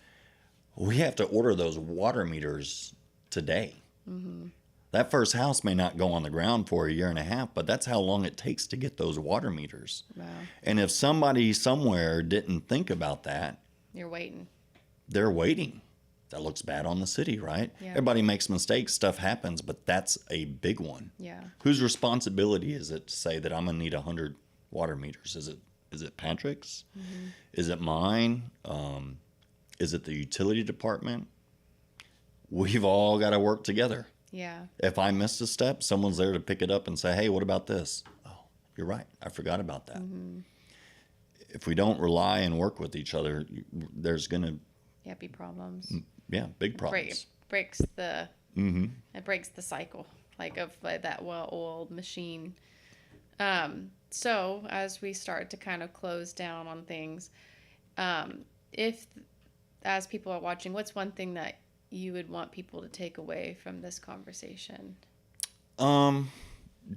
We have to order those water meters today. That first house may not go on the ground for a year and a half, but that's how long it takes to get those water meters. Wow. And if somebody somewhere didn't think about that, You're waiting. they're waiting. That looks bad on the city, right? Yeah. Everybody makes mistakes, stuff happens, but that's a big one. Yeah. Whose responsibility is it to say that I'm going to need 100 water meters? Is it Patrick's? Is it mine? Is it the utility department? We've all got to work together. Yeah. If I missed a step, someone's there to pick it up and say, hey, what about this? Oh, you're right. I forgot about that. If we don't rely and work with each other, there's going to, Yeah, be problems. big problems. Breaks the it breaks the cycle of that well-oiled machine. So as we start to kind of close down on things, if as people are watching, what's one thing that you would want people to take away from this conversation?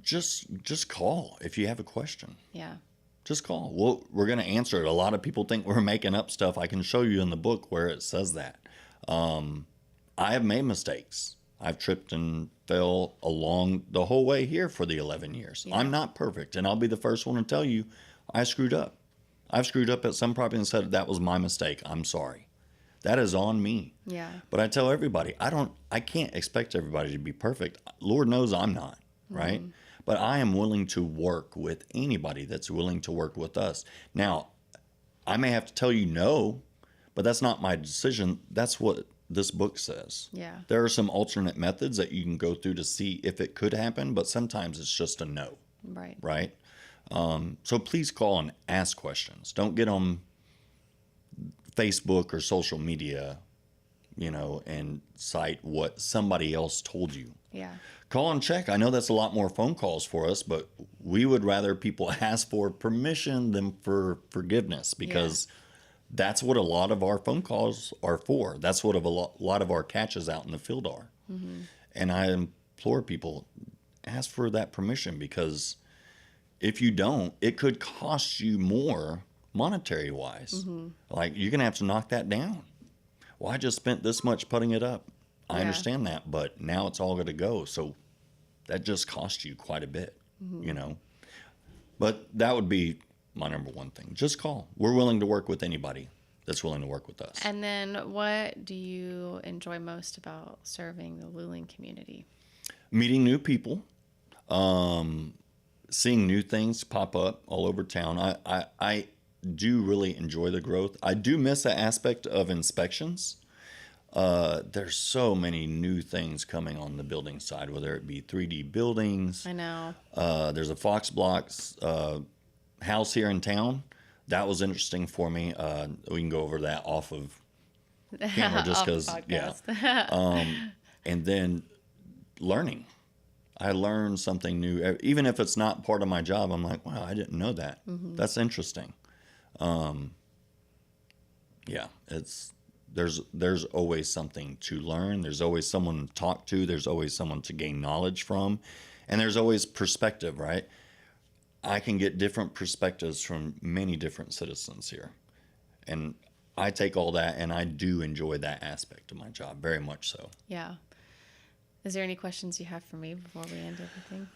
Just call if you have a question. Yeah. Just call. We're going to answer it. A lot of people think we're making up stuff. I can show you in the book where it says that. I have made mistakes. I've tripped and fell along the whole way here for the 11 years. Yeah. I'm not perfect, and I'll be the first one to tell you I screwed up. I've screwed up at some property and said that was my mistake. I'm sorry. That is on me. Yeah. But I tell everybody, I can't expect everybody to be perfect. Lord knows I'm not, right? But I am willing to work with anybody that's willing to work with us. Now, I may have to tell you no, but that's not my decision. That's what this book says. Yeah. There are some alternate methods that you can go through to see if it could happen, but sometimes it's just a no, Right. right? So please call and ask questions. Don't get on Facebook or social media, and cite what somebody else told you. Yeah. Call and check. I know that's a lot more phone calls for us, but we would rather people ask for permission than for forgiveness, because that's what a lot of our phone calls are for. That's what a lot of our catches out in the field are. And I implore people, ask for that permission, because if you don't, it could cost you more monetary wise. Like, you're going to have to knock that down. Well, I just spent this much putting it up. I understand that, but now it's all going to go. So that just cost you quite a bit, But that would be my number one thing. Just call. We're willing to work with anybody that's willing to work with us. And then what do you enjoy most about serving the Luling community? Meeting new people, seeing new things pop up all over town. I do really enjoy the growth. I do miss that aspect of inspections. There's so many new things coming on the building side, whether it be 3D buildings. I know. There's a Fox Blocks house here in town. That was interesting for me. We can go over that off of camera just because, and then learning. I learned something new. Even if it's not part of my job, I'm like, wow, I didn't know that. That's interesting. There's always something to learn. There's always someone to talk to. There's always someone to gain knowledge from. And there's always perspective, right? I can get different perspectives from many different citizens here. And I take all that, and I do enjoy that aspect of my job, very much so. Yeah. Is there any questions you have for me before we end everything?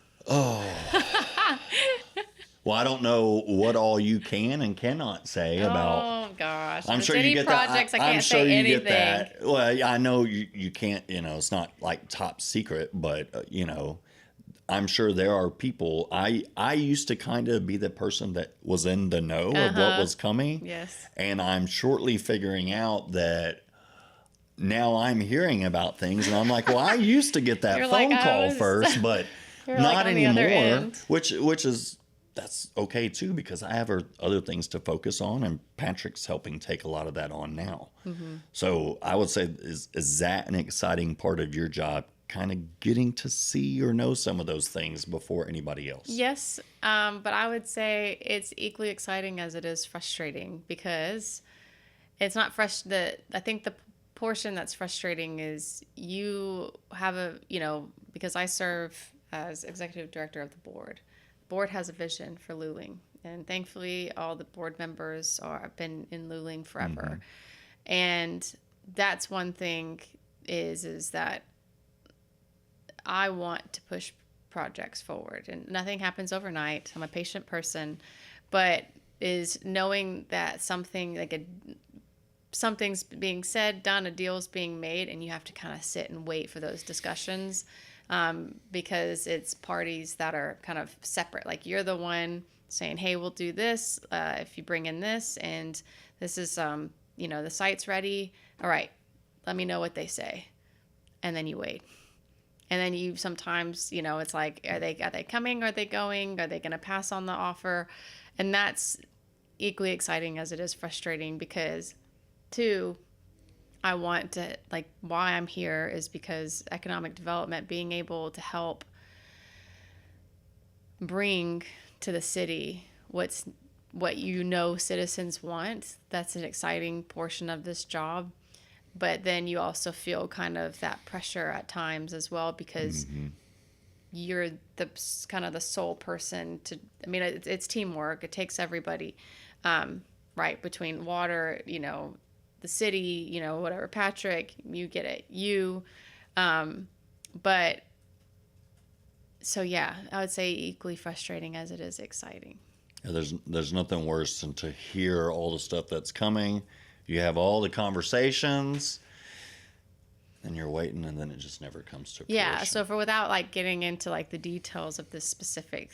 Well, I don't know what all you can and cannot say about. Oh gosh! I'm sure any you get projects, that. I can't I'm sure say you anything. get that. Well, I know you can't. It's not like top secret, but I'm sure there are people. I used to kind of be the person that was in the know of what was coming. Yes. And I'm shortly figuring out that now I'm hearing about things, and I'm like, well, I used to get that You're phone like, call first, but You're not like on the other anymore. end. Which is that's okay too, because I have other things to focus on, and Patrick's helping take a lot of that on now. So I would say, is that an exciting part of your job, kind of getting to see or know some of those things before anybody else? Yes, but I would say it's equally exciting as it is frustrating, because it's not I think the portion that's frustrating is you have because I serve as executive director of the board. The board has a vision for Luling, and thankfully all the board members have been in Luling forever. And that's one thing is that I want to push projects forward, and nothing happens overnight. I'm a patient person, but is knowing that something's being said, done, a deal's being made, and you have to kind of sit and wait for those discussions, because it's parties that are kind of separate. Like, you're the one saying, hey, we'll do this if you bring in this, and this is, the site's ready. All right, let me know what they say. And then you wait. And then you sometimes, it's like, are they coming? Are they going? Are they going to pass on the offer? And that's equally exciting as it is frustrating, because I want to, why I'm here is because economic development, being able to help bring to the city what citizens want. That's an exciting portion of this job. But then you also feel kind of that pressure at times as well, because you're the kind of the sole person it's teamwork. It takes everybody, right? Between water, the city, whatever, Patrick, you get it, but so yeah, I would say equally frustrating as it is exciting. Yeah, there's nothing worse than to hear all the stuff that's coming. You have all the conversations, and you're waiting, and then it just never comes to fruition. Yeah, so without getting into the details of this specific,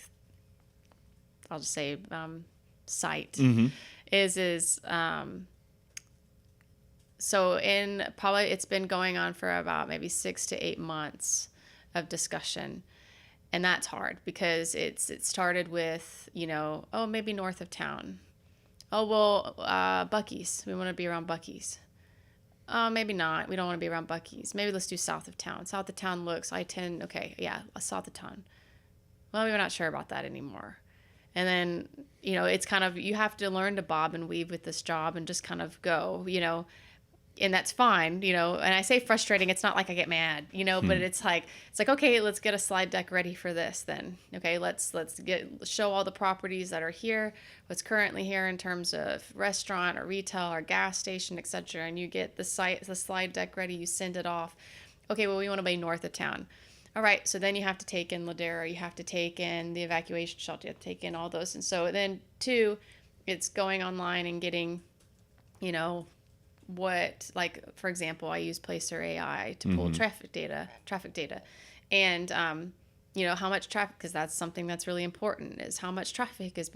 I'll just say site, so it's been going on for about maybe 6 to 8 months of discussion. And that's hard, because it started with, maybe north of town. Oh, well, Buc-ee's. We want to be around Buc-ee's. Maybe not. We don't want to be around Buc-ee's. Maybe let's do south of town. South of town looks, I-10, okay, yeah, south of town. Well, we're not sure about that anymore. And then, it's kind of, you have to learn to bob and weave with this job and just kind of go, and that's fine, and I say frustrating, it's not like I get mad, but it's like, okay, let's get a slide deck ready for this then. Okay, let's show all the properties that are here, what's currently here in terms of restaurant or retail or gas station, etc. And you get the slide deck ready, you send it off. Okay, well, we want to be north of town. All right, so then you have to take in Ladera, you have to take in the evacuation shelter, you have to take in all those. And so then it's going online and getting, for example, I use Placer AI to pull traffic data, and how much traffic, because that's something that's really important, is how much traffic is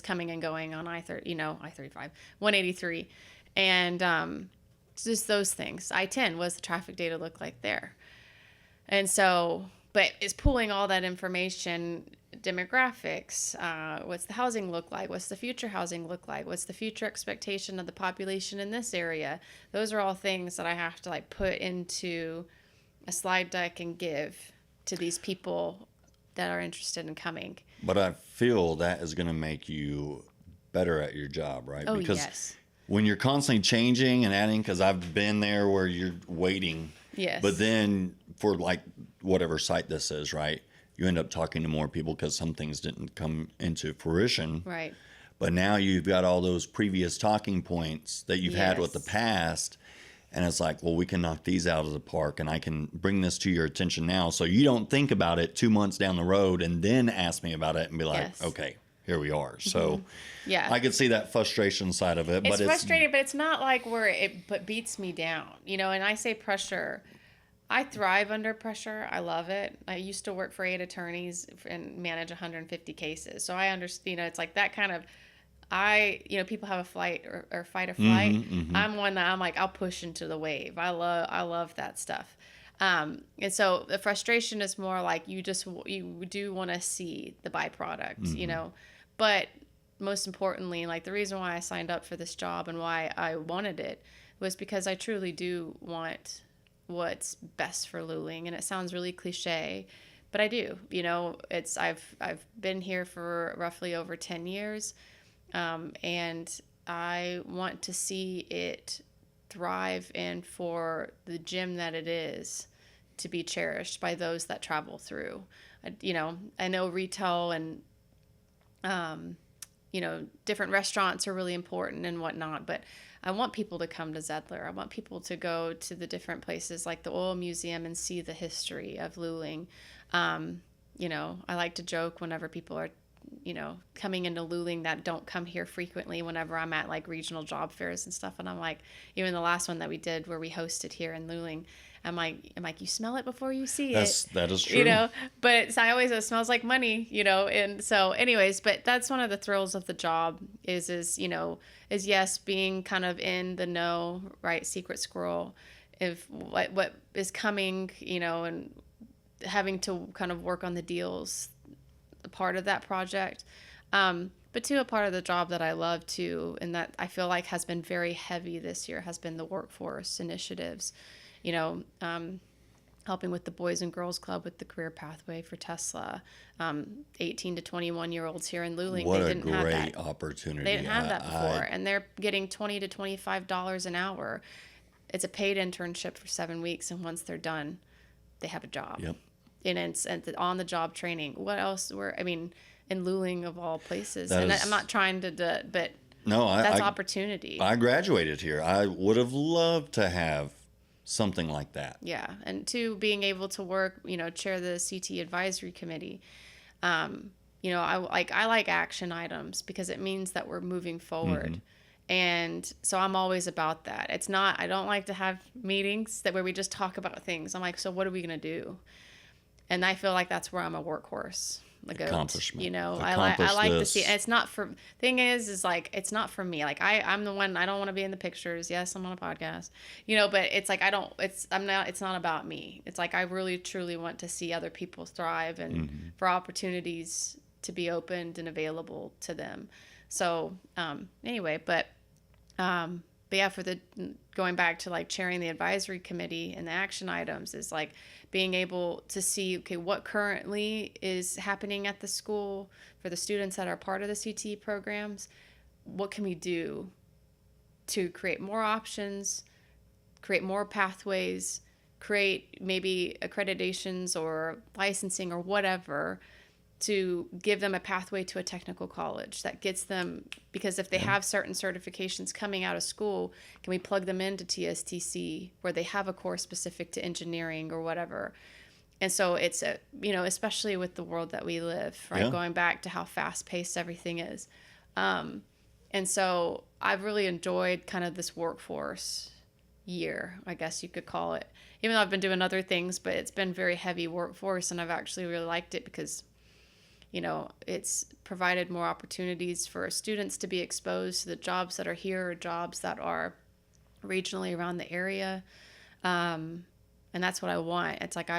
coming and going on I-35, 183, and just those things. I-10, what does the traffic data look like there? And so, but it's pulling all that information, demographics, what's the housing look like, what's the future housing look like, what's the future expectation of the population in this area. Those are all things that I have to put into a slide deck and give to these people that are interested in coming. But I feel that is going to make you better at your job, right? Oh, because yes. When you're constantly changing and adding, because I've been there where you're waiting. Yes. But then for whatever site this is, right? You end up talking to more people because some things didn't come into fruition. Right. But now you've got all those previous talking points that you've had with the past. And it's like, well, we can knock these out of the park, and I can bring this to your attention now. So you don't think about it 2 months down the road and then ask me about it and be like, okay, here we are. So yeah, I could see that frustration side of it. It's frustrating, but it's not where it beats me down, and I say pressure. I thrive under pressure. I love it. I used to work for 8 attorneys and manage 150 cases. So I understand, it's that kind of, people have a flight or fight or flight. I'm one that I'll push into the wave. I love that stuff. And so the frustration is more like you do want to see the byproduct, you know, but most importantly, like the reason why I signed up for this job and why I wanted it was because I truly do want what's best for Luling. And it sounds really cliche, but I do. You know, I've been here for roughly over 10 years, and I want to see it thrive and for the gym that it is to be cherished by those that travel through. You know, I know retail and you know, different restaurants are really important and whatnot, but I want people to come to Zedler. I want people to go to the different places like the Oil Museum and see the history of Luling. You know, I like to joke whenever people are, you know, coming into Luling that don't come here frequently, whenever I'm at like regional job fairs and stuff. And I'm like, even the last one that we did where we hosted here in Luling, I'm like, you smell it before you see it. That is true. You know, but I always, it smells like money, you know. And so anyways, but that's one of the thrills of the job is, you know, is yes, being kind of in the know, right? Secret squirrel, if what is coming, you know, and having to kind of work on the deals, a part of that project. But too, a part of the job that I love too, and that I feel like has been very heavy this year has been the workforce initiatives. You know, helping with the Boys and Girls Club with the career pathway for Tesla, 18 to 21-year-olds here in Luling. What they a didn't have great that. opportunity. They didn't have that before, and they're getting $20 to $25 an hour. It's a paid internship for 7 weeks, and once they're done, they have a job. Yep. And it's on-the-job training. What else? I mean, in Luling of all places. That and is, I'm not trying to, but no, that's opportunity. I graduated here. I would have loved to have something like that. Yeah, and two, being able to work, you know, chair the CT advisory committee. You know, I like action items because it means that we're moving forward. Mm-hmm. And so I'm always about that. It's not, I don't like to have meetings where we just talk about things. I'm like, so what are we going to do? And I feel like that's where I'm a workhorse. Accomplishment. You know, Accomplish I like to this. see, and it's not for, thing is like, it's not for me. Like I'm the one, I don't want to be in the pictures. Yes, I'm on a podcast, you know, but it's like, it's not about me. It's like, I really truly want to see other people thrive and for opportunities to be opened and available to them. So, anyway, but yeah, for the, going back to like chairing the advisory committee and the action items is like being able to see, okay, what currently is happening at the school for the students that are part of the CTE programs. What can we do to create more options, create more pathways, create maybe accreditations or licensing or whatever to give them a pathway to a technical college that gets them, because if they have certain certifications coming out of school, can we plug them into TSTC where they have a course specific to engineering or whatever? And so it's a, you know, especially with the world that we live, right? Yeah. Going back to how fast paced everything is. And so I've really enjoyed kind of this workforce year, I guess you could call it, even though I've been doing other things, but it's been very heavy workforce, and I've actually really liked it because, you know, it's provided more opportunities for students to be exposed to the jobs that are here or jobs that are regionally around the area. And that's what I want. It's like,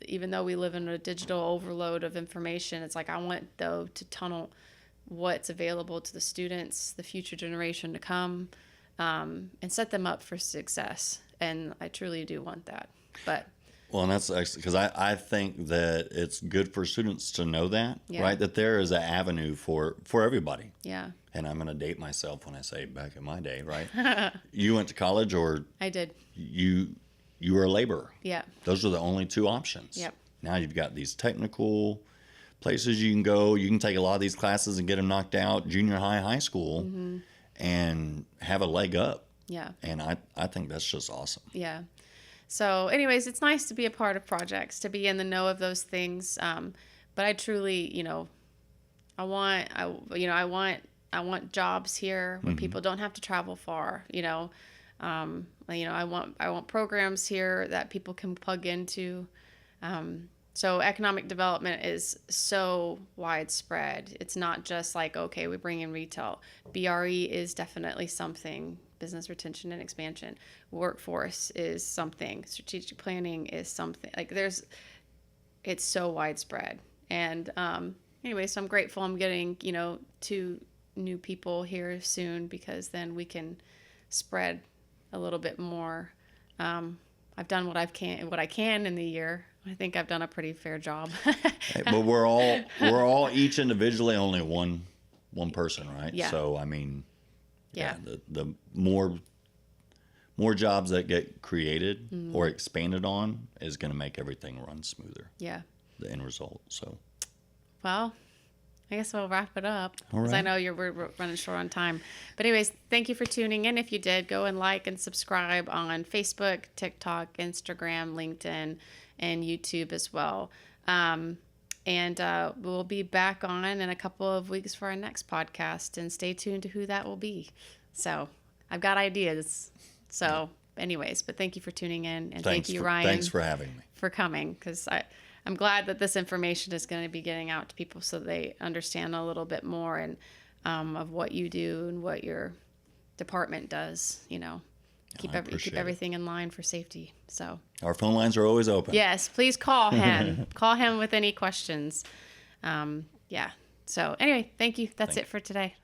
even though we live in a digital overload of information, it's like I want, though, to tunnel what's available to the students, the future generation to come, and set them up for success. And I truly do want that. But well, and that's actually because I think that it's good for students to know that, Yeah. right? That there is an avenue for everybody. yeah, And I'm going to date myself when I say back in my day, right? You went to college or I did. you were a laborer. Yeah. Those are the only two options. Yep. Now you've got these technical places you can go. You can take a lot of these classes and get them knocked out junior high, high school, and have a leg up. Yeah. And I think that's just awesome. Yeah. So anyways, it's nice to be a part of projects, to be in the know of those things. But I truly, you know, I want jobs here where people don't have to travel far, you know. I want programs here that people can plug into. So economic development is so widespread. It's not just like, okay, we bring in retail. BRE is definitely something business retention and expansion. Workforce is something. Strategic planning is something. Like it's so widespread. And anyway, so I'm grateful I'm getting, 2 new people here soon, because then we can spread a little bit more. I've done what I can in the year. I think I've done a pretty fair job. But we're all each individually only one person, right? Yeah. So I mean, Yeah. the more jobs that get created or expanded on is going to make everything run smoother. Yeah. The end result. So, well, I guess we'll wrap it up, all because right. I know we're running short on time. But anyways, thank you for tuning in. If you did, go and like and subscribe on Facebook, TikTok, Instagram, LinkedIn, and YouTube as well. And we'll be back on in a couple of weeks for our next podcast, and stay tuned to who that will be. So I've got ideas. So anyways, but thank you for tuning in, and thank you, Ryan. Thanks for having me. For coming, because I'm glad that this information is going to be getting out to people so they understand a little bit more, and of what you do and what your department does. Keep everything in line for safety. So Our phone lines are always open. yes, please call him. Call him with any questions. Yeah. So anyway, thank you. That's it for today.